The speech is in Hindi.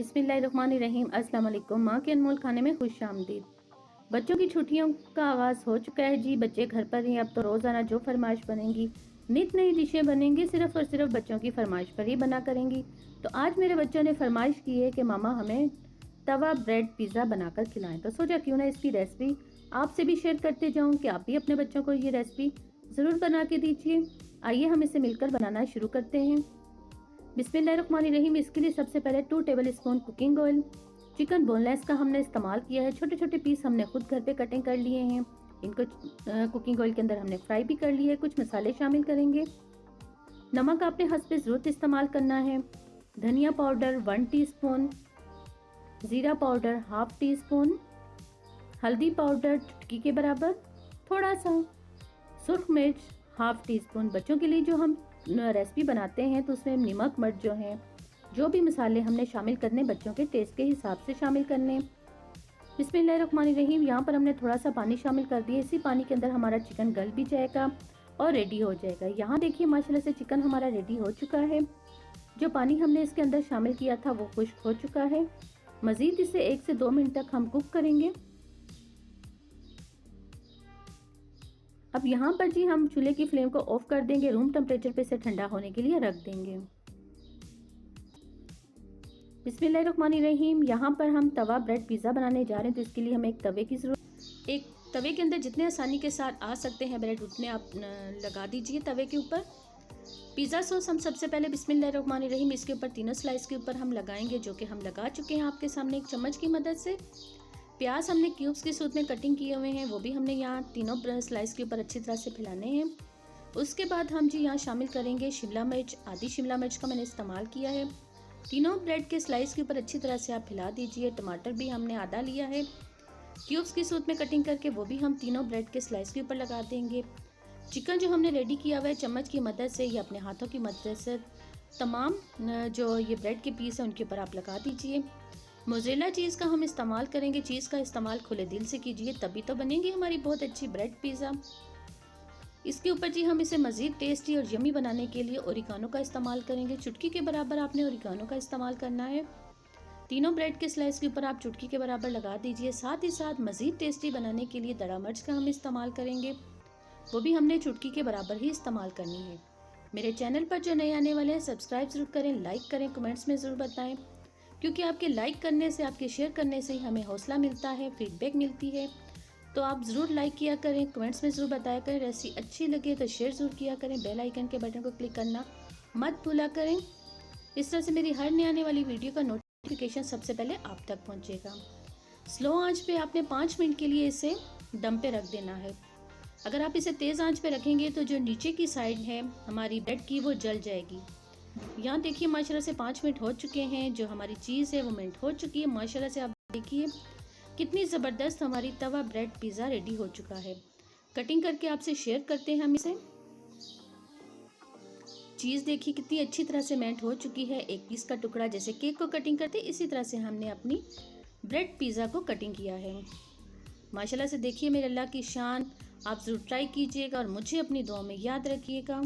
बिस्मिल्लाहिर्रहमानिर्रहीम। अस्सलाम वालेकुम। माँ के अनमोल खाने में खुश आमदीद। बच्चों की छुट्टियों का आगाज़ हो चुका है जी। बच्चे घर पर हैं। अब तो रोज़ाना जो फरमाइश बनेंगी, नित नई डिशें बनेंगी, सिर्फ़ और सिर्फ बच्चों की फरमाइश पर ही बना करेंगी। तो आज मेरे बच्चों ने फरमाइश की है कि मामा हमें तवा ब्रेड पिज़्ज़ा बनाकर खिलाएं। तो सोचा क्यों ना इसकी रेसिपी आपसे भी शेयर करते जाऊं कि आप भी अपने बच्चों को ये रेसिपी ज़रूर बना के दीजिए। आइए हम इसे मिलकर बनाना शुरू करते हैं। बिस्मिल्लाहिर्रहमानिर्रहीम। इसके लिए सबसे पहले 2 table spoon cooking oil. Chicken boneless का हमने इस्तेमाल किया है। छोटे छोटे पीस हमने खुद घर पे कटिंग कर लिए हैं। इनको कुकिंग ऑयल के अंदर हमने फ्राई भी कर लिया है। कुछ मसाले शामिल करेंगे। नमक आपने हस्ब ज़रूरत इस्तेमाल करना है। धनिया पाउडर 1 टीस्पून, ज़ीरा पाउडर हाफ टी स्पून, हल्दी पाउडर चुटकी के बराबर, थोड़ा सा सुर्ख मिर्च हाफ टी स्पून। बच्चों के लिए जो हम रेसिपी बनाते हैं तो उसमें नमक मिर्च जो है, जो भी मसाले हमने शामिल करने बच्चों के टेस्ट के हिसाब से शामिल करने। बिस्मिल्लाहिर्रहमानिर्रहीम। यहाँ पर हमने थोड़ा सा पानी शामिल कर दिया। इसी पानी के अंदर हमारा चिकन गल भी जाएगा और रेडी हो जाएगा। यहाँ देखिए माशाल्लाह से चिकन हमारा रेडी हो चुका है। जो पानी हमने इसके अंदर शामिल किया था वो खुश्क हो चुका है। मज़ीद इसे 1 से 2 मिनट तक हम कुक करेंगे। अब यहाँ पर जी हम चूल्हे की फ्लेम को ऑफ कर देंगे। रूम टेम्परेचर पे इसे ठंडा होने के लिए रख देंगे। बिस्मिल्लाहिर्रहमानिर्रहीम। यहाँ पर हम तवा ब्रेड पिज़्ज़ा बनाने जा रहे हैं तो इसके लिए हमें एक तवे की ज़रूरत। एक तवे के अंदर जितने आसानी के साथ आ सकते हैं ब्रेड उतने आप लगा दीजिए तवे के ऊपर। पिज़्ज़ा सॉस हम सबसे पहले बिस्मिल्लाहिर्रहमानिर्रहीम इसके ऊपर तीनों स्लाइस के ऊपर हम लगाएंगे, जो कि हम लगा चुके हैं आपके सामने एक चम्मच की मदद से। प्याज हमने क्यूब्स के सूत में कटिंग किए हुए हैं, वो भी हमने यहाँ तीनों स्लाइस के ऊपर अच्छी तरह से फैलाने हैं। उसके बाद हम जी यहाँ शामिल करेंगे शिमला मिर्च। आधी शिमला मिर्च का मैंने इस्तेमाल किया है। तीनों ब्रेड के स्लाइस के ऊपर अच्छी तरह से आप फैला दीजिए। टमाटर भी हमने आधा लिया है क्यूब्स की सूत में कटिंग करके, वो भी हम तीनों ब्रेड के स्लाइस के ऊपर लगा देंगे। चिकन जो हमने रेडी किया हुआ है चम्मच की मदद से या अपने हाथों की मदद से तमाम जो ये ब्रेड के पीस हैं उनके ऊपर आप लगा दीजिए। मोज़रेला चीज़ का हम इस्तेमाल करेंगे। चीज़ का इस्तेमाल खुले दिल से कीजिए, तभी तो बनेगी हमारी बहुत अच्छी ब्रेड पिज़्ज़ा। इसके ऊपर जी हम इसे मज़ीद टेस्टी और यमी बनाने के लिए ओरिगानो का इस्तेमाल करेंगे। चुटकी के बराबर आपने ओरिगानो का इस्तेमाल करना है। तीनों ब्रेड के स्लाइस के ऊपर आप चुटकी के बराबर लगा दीजिए। साथ ही साथ मज़ीद टेस्टी बनाने के लिए दड़ा मिर्च का हम इस्तेमाल करेंगे, वो भी हमने चुटकी के बराबर ही इस्तेमाल करनी है। मेरे चैनल पर जो नए आने वाले हैं सब्सक्राइब ज़रूर करें, लाइक करें, कमेंट्स में ज़रूर बताएं, क्योंकि आपके लाइक करने से, आपके शेयर करने से ही हमें हौसला मिलता है, फीडबैक मिलती है। तो आप ज़रूर लाइक किया करें, कमेंट्स में ज़रूर बताया करें। रेसिपी अच्छी लगे तो शेयर ज़रूर किया करें। बेल आइकन के बटन को क्लिक करना मत भूला करें। इस तरह से मेरी हर नई आने वाली वीडियो का नोटिफिकेशन सबसे पहले आप तक पहुंचेगा। स्लो आंच पे आपने 5 मिनट के लिए इसे दम पे रख देना है। अगर आप इसे तेज़ आंच पे रखेंगे तो जो नीचे की साइड है हमारी ब्रेड की वो जल जाएगी। यहाँ देखिए माशाल्लाह से 5 मिनट हो चुके हैं। जो हमारी चीज़ है वो मेल्ट हो चुकी है। माशाल्लाह से आप देखिए कितनी ज़बरदस्त हमारी तवा ब्रेड पिज़्ज़ा रेडी हो चुका है। कटिंग करके आपसे शेयर करते हैं हम इसे। चीज़ देखिए कितनी अच्छी तरह से मेल्ट हो चुकी है। एक पीस का टुकड़ा जैसे केक को कटिंग करते इसी तरह से हमने अपनी ब्रेड पिज़्ज़ा को कटिंग किया है। माशाल्लाह से देखिए मेरे अल्लाह की शान। आप ज़रूर ट्राई कीजिएगा और मुझे अपनी दुआ में याद रखिएगा।